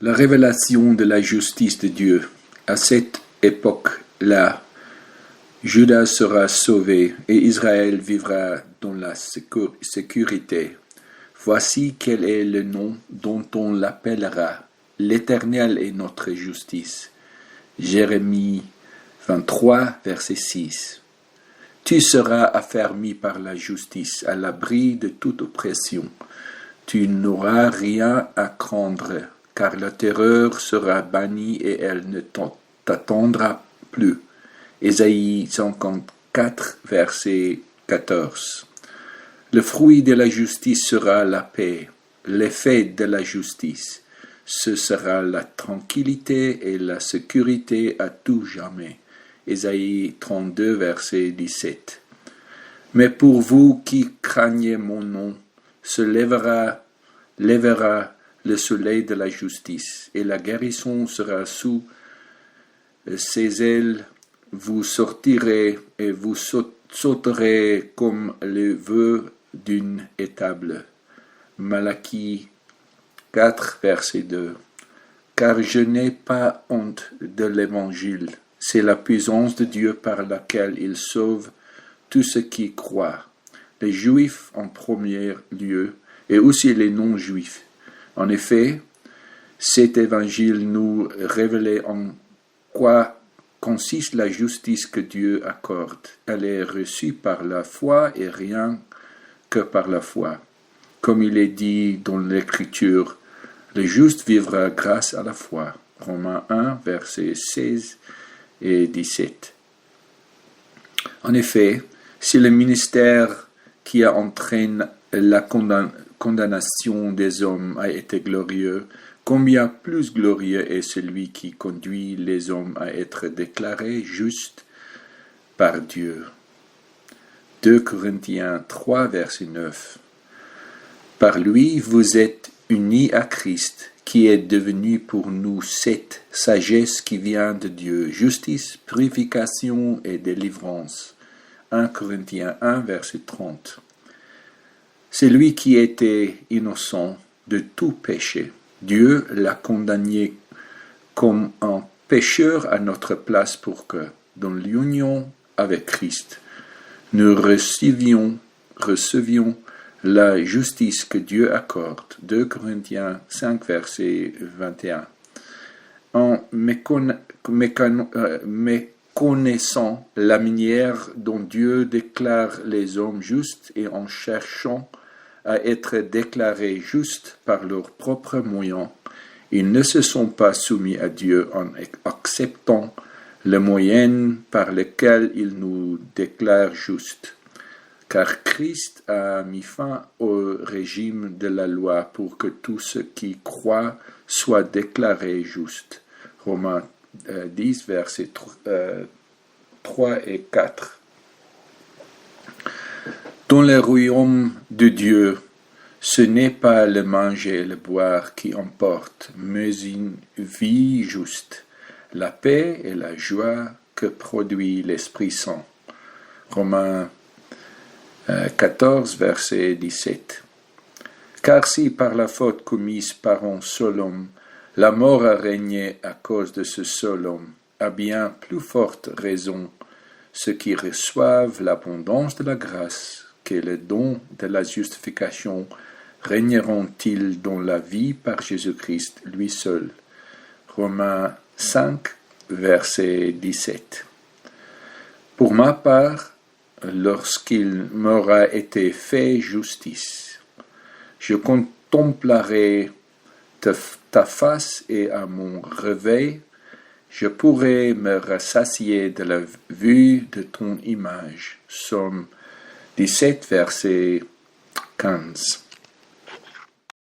La révélation de la justice de Dieu. À cette époque-là, Juda sera sauvé et Israël vivra dans la sécurité. Voici quel est le nom dont on l'appellera. L'Éternel est notre justice. Jérémie 23, verset 6. Tu seras affermi par la justice, à l'abri de toute oppression. Tu n'auras rien à craindre, car la terreur sera bannie et elle ne t'attendra plus. Ésaïe 54, verset 14. Le fruit de la justice sera la paix. L'effet de la justice, ce sera la tranquillité et la sécurité à tout jamais. Ésaïe 32, verset 17. Mais pour vous qui craignez mon nom, se lèvera le soleil de la justice, et la guérison sera sous ses ailes. Vous sortirez et vous sauterez comme le vœu d'une étable. Malachie 4, verset 2. Car je n'ai pas honte de l'évangile. C'est la puissance de Dieu par laquelle il sauve tous ceux qui croient, les Juifs en premier lieu et aussi les non-Juifs. En effet, cet évangile nous révèle en quoi consiste la justice que Dieu accorde. Elle est reçue par la foi et rien que par la foi. Comme il est dit dans l'Écriture, le juste vivra grâce à la foi. Romains 1, versets 16 et 17. En effet, si le ministère qui a entraîné la condamnation des hommes a été glorieux, combien plus glorieux est celui qui conduit les hommes à être déclarés justes par Dieu. 2 Corinthiens 3, verset 9. Par lui, vous êtes unis à Christ, qui est devenu pour nous cette sagesse qui vient de Dieu, justice, purification et délivrance. 1 Corinthiens 1, verset 30. C'est lui qui était innocent de tout péché. Dieu l'a condamné comme un pécheur à notre place pour que, dans l'union avec Christ, nous recevions la justice que Dieu accorde. 2 Corinthiens 5, verset 21. En méconnaissant la manière dont Dieu déclare les hommes justes et en cherchant à être déclarés justes par leurs propres moyens, ils ne se sont pas soumis à Dieu en acceptant le moyen par lequel il nous déclare justes. Car Christ a mis fin au régime de la loi pour que tous ceux qui croient soient déclarés justes. Romains 10, versets 3 et 4. Dans le royaume de Dieu, ce n'est pas le manger et le boire qui importent, mais une vie juste, la paix et la joie que produit l'Esprit Saint. Romains 14, verset 17. Car si par la faute commise par un seul homme, la mort a régné à cause de ce seul homme, à bien plus forte raison, ceux qui reçoivent l'abondance de la grâce, que le don de la justification, régneront-ils dans la vie par Jésus-Christ, lui seul. Romains 5, verset 17. Pour ma part, lorsqu'il m'aura été fait justice, je contemplerai ta face et à mon réveil, je pourrai me rassasier de la vue de ton image. Psaume 17, verset 15.